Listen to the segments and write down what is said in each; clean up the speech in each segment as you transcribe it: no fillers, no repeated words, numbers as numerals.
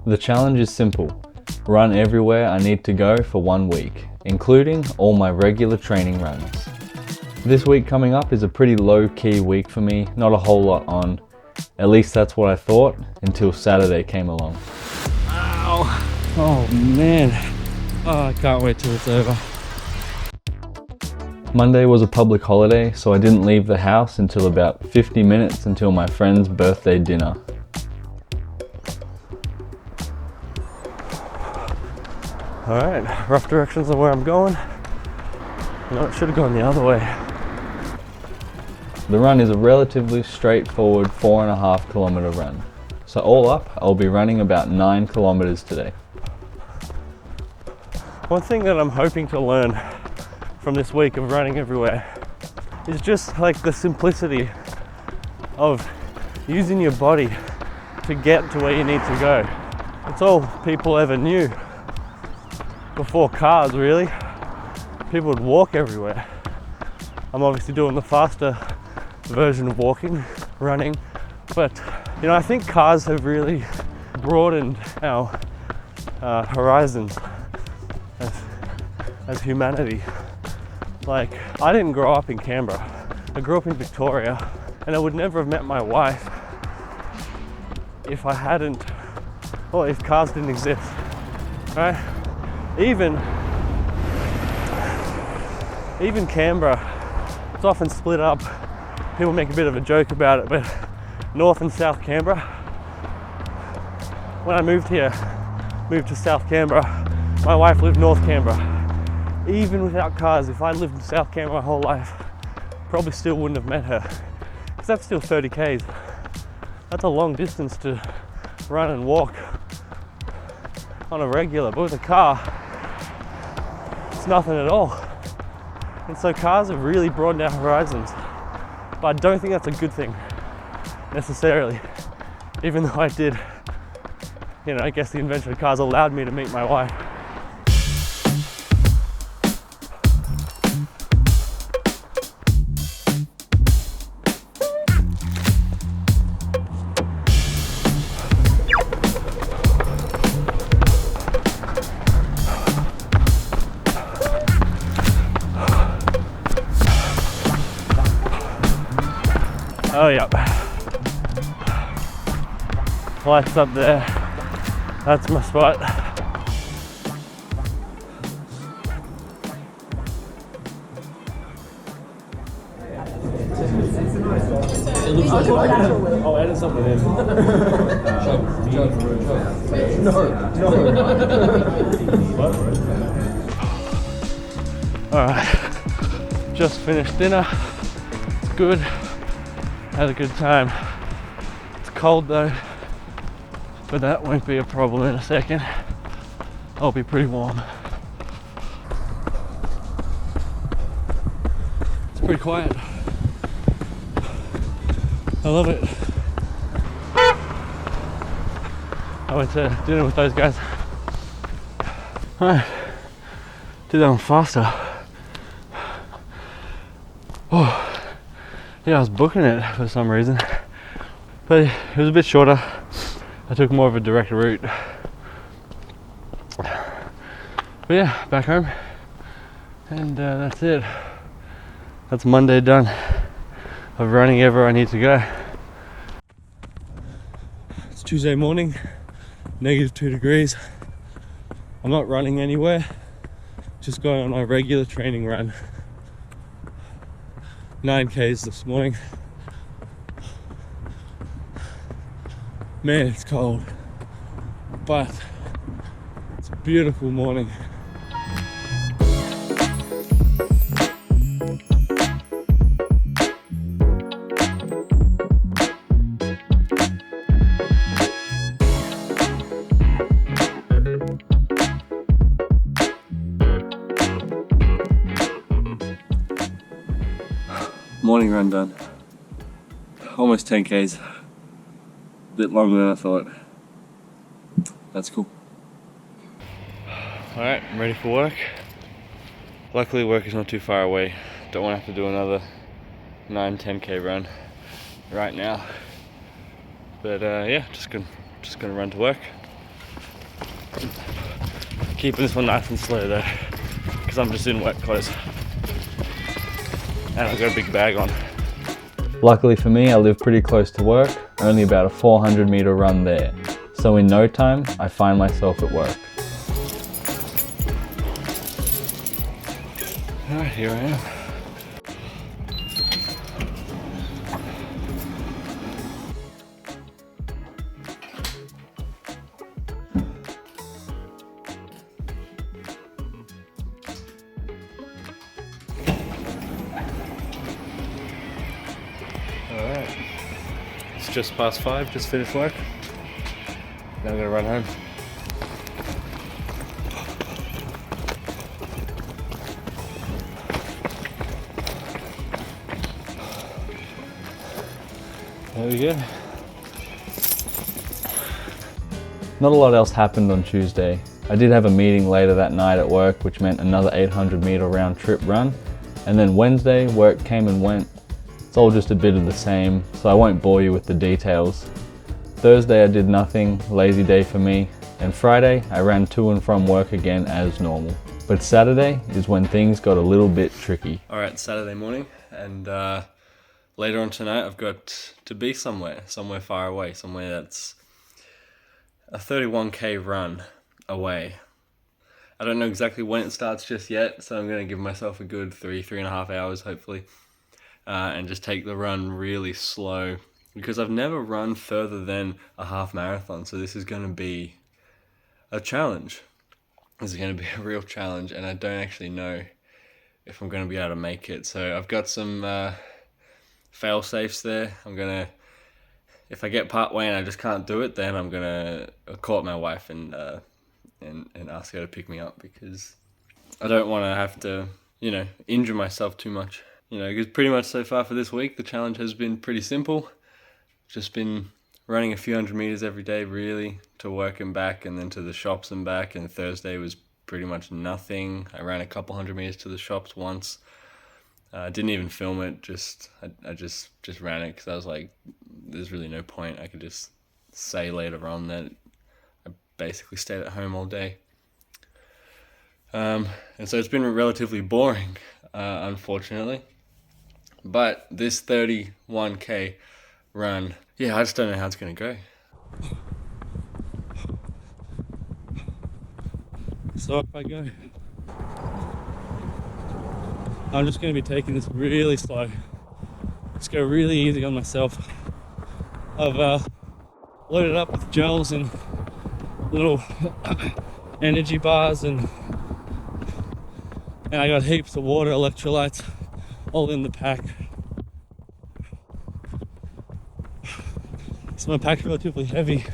The challenge is simple. Run everywhere I need to go for 1 week, including all my regular training runs. This week coming up is a pretty low-key week for me, not a whole lot on. At least that's what I thought until Saturday came along. Ow! Oh man, I can't wait till it's over. Monday was a public holiday, so I didn't leave the house until about 50 minutes until my friend's birthday dinner. Alright, rough directions on where I'm going. No, it should have gone the other way. The run is a relatively straightforward 4.5 kilometer run. So all up, I'll be running about 9 kilometers today. One thing that I'm hoping to learn from this week of running everywhere is just like the simplicity of using your body to get to where you need to go. It's all people ever knew. Before cars, really, people would walk everywhere. I'm obviously doing the faster version of walking, running, but you know, I think cars have really broadened our horizons as humanity. Like, I didn't grow up in Canberra. I grew up in Victoria, and I would never have met my wife if I hadn't, or if cars didn't exist, right? Even Canberra, it's often split up. People make a bit of a joke about it, but North and South Canberra. When I moved to South Canberra, my wife lived North Canberra. Even without cars, if I lived in South Canberra my whole life, probably still wouldn't have met her. Because that's still 30 k's. That's a long distance to run and walk on a regular, but with a car, it's nothing at all. And so cars have really broadened our horizons, but I don't think that's a good thing necessarily, even though I did, you know, I guess the invention of cars allowed me to meet my wife. Oh yeah, lights up there, that's my spot. Oh, added something in. Alright, just finished dinner, it's good. Had a good time. It's cold though, but that won't be a problem in a second. I'll be pretty warm. It's pretty quiet. I love it. I went to dinner with those guys. Alright, did that one faster. Oh. Yeah, I was booking it for some reason, but it was a bit shorter. I took more of a direct route. But yeah, back home, and that's it. That's Monday done of running everywhere I need to go. It's Tuesday morning, -2 degrees. I'm not running anywhere, just going on my regular training run. 9 k's this morning. Man, it's cold, but it's a beautiful morning. Morning run done. Almost 10 k's. A bit longer than I thought. That's cool. Alright, I'm ready for work. Luckily work is not too far away. Don't want to have to do another 9-10k run right now. But yeah, just gonna run to work. Keeping this one nice and slow though, because I'm just in wet clothes. And I've got a big bag on. Luckily for me, I live pretty close to work, only about a 400 meter run there. So in no time, I find myself at work. Alright, here I am. Alright, it's just past 5, just finished work. Now I'm gonna run home. There we go. Not a lot else happened on Tuesday. I did have a meeting later that night at work, which meant another 800 meter round trip run. And then Wednesday, work came and went. It's all just a bit of the same, so I won't bore you with the details. Thursday I did nothing, lazy day for me. And Friday, I ran to and from work again as normal. But Saturday is when things got a little bit tricky. All right, Saturday morning, and later on tonight I've got to be somewhere far away, somewhere that's a 31k run away. I don't know exactly when it starts just yet, so I'm going to give myself a good 3.5 hours hopefully, and just take the run really slow, because I've never run further than a half marathon, so this is going to be a challenge. This is going to be a real challenge, and I don't actually know if I'm going to be able to make it. So I've got some fail safes there. If I get part way and I just can't do it, then I'm gonna call up my wife and ask her to pick me up, because I don't want to have to, injure myself too much. Because pretty much so far for this week, the challenge has been pretty simple. Just been running a few hundred meters every day, really, to work and back, and then to the shops and back. And Thursday was pretty much nothing. I ran a couple hundred meters to the shops once. I didn't even film it. I just ran it because I was like, there's really no point. I could just say later on that I basically stayed at home all day. And so it's been relatively boring, unfortunately. But this 31k run, I just don't know how it's going to go. So if I go, I'm just going to be taking this really slow. Just go really easy on myself. I've loaded up with gels and little energy bars, and I got heaps of water, electrolytes, all in the pack. So my pack's relatively heavy,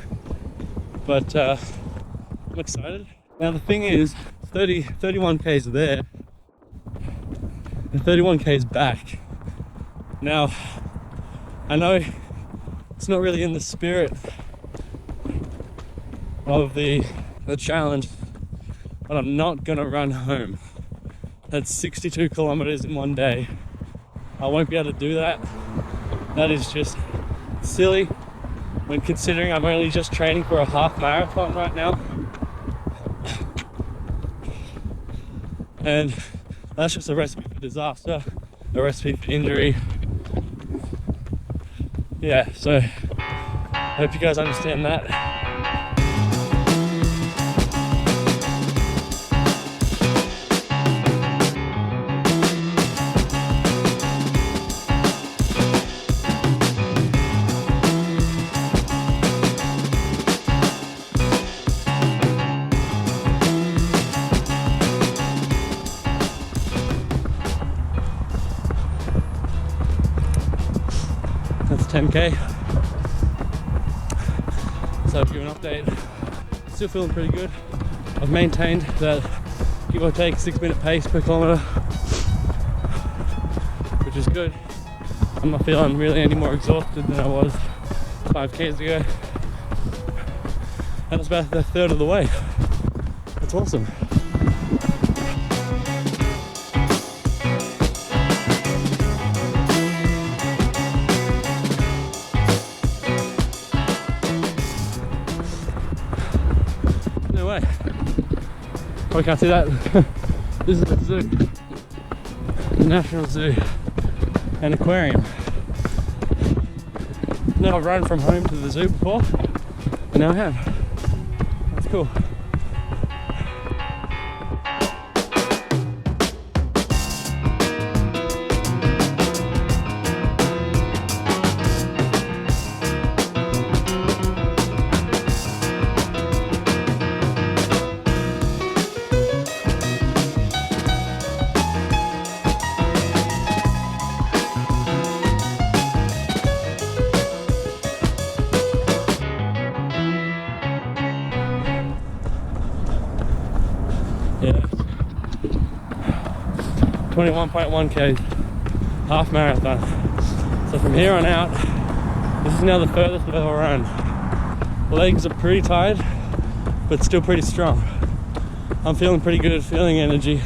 but I'm excited. Now the thing is, 31k's there, and 31k's back. Now, I know it's not really in the spirit of the challenge, but I'm not gonna run home. That's 62 kilometers in one day. I won't be able to do that. That is just silly when considering I'm only just training for a half marathon right now. And that's just a recipe for disaster, a recipe for injury. Yeah, so I hope you guys understand that. That's 10k. So I'll give you an update. Still feeling pretty good. I've maintained that give or take 6-minute pace per kilometer, which is good. I'm not feeling really any more exhausted than I was 5k's ago. And it's about a third of the way. That's awesome. only way. Probably can't see that. This is the zoo, the National Zoo and Aquarium. Never run from home to the zoo before, but now I have. That's cool. Yeah, 21.1 Ks, half marathon. So from here on out, this is now the furthest I've ever run. Legs are pretty tired, but still pretty strong. I'm feeling pretty good, feeling energy.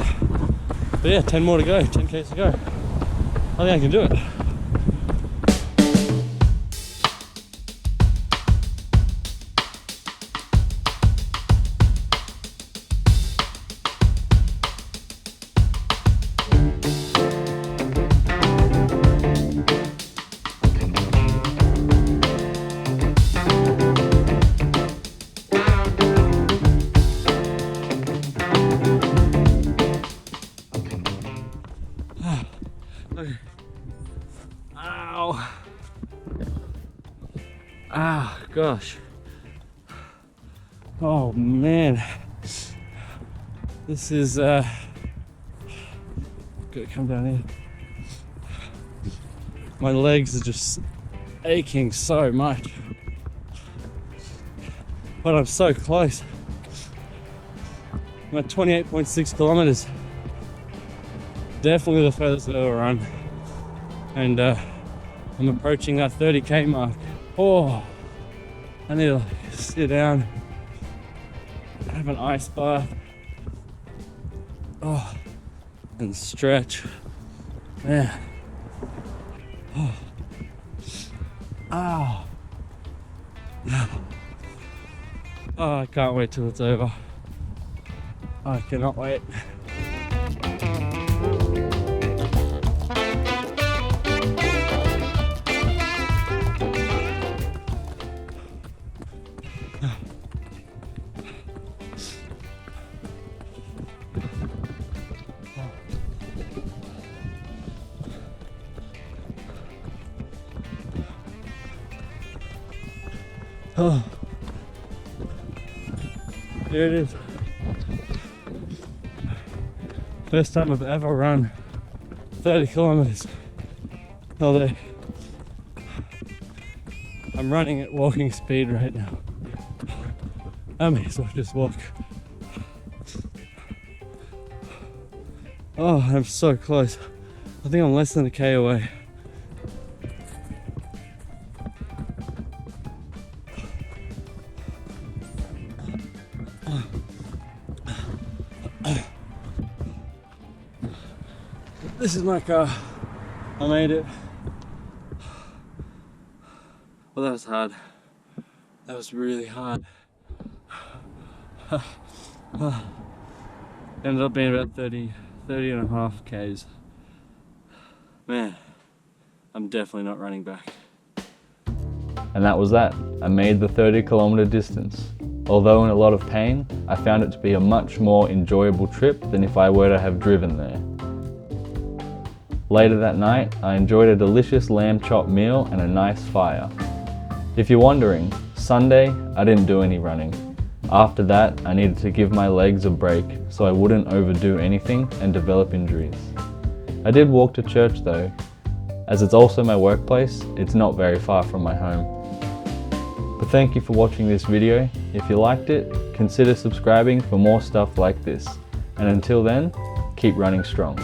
But yeah, 10 more to go, 10 Ks to go. I think I can do it. Ow. Ah, gosh. Oh man. This is gotta come down here. My legs are just aching so much. But I'm so close. I'm at 28.6 kilometers. Definitely the furthest I've ever run. And I'm approaching that 30K mark. Oh, I need to sit down, have an ice bath, oh, and stretch. Man. Oh. Oh. Oh, I can't wait till it's over. I cannot wait. Oh, here it is. First time I've ever run 30 kilometers. Although I'm running at walking speed right now. I may as well just walk. Oh, I'm so close. I think I'm less than a K away. This is my car. I made it. Well, that was hard. That was really hard. Ended up being about 30 and a half Ks. Man, I'm definitely not running back. And that was that. I made the 30-kilometer distance. Although in a lot of pain, I found it to be a much more enjoyable trip than if I were to have driven there. Later that night, I enjoyed a delicious lamb chop meal and a nice fire. If you're wondering, Sunday, I didn't do any running. After that, I needed to give my legs a break so I wouldn't overdo anything and develop injuries. I did walk to church though. As it's also my workplace, it's not very far from my home. But thank you for watching this video. If you liked it, consider subscribing for more stuff like this. And until then, keep running strong.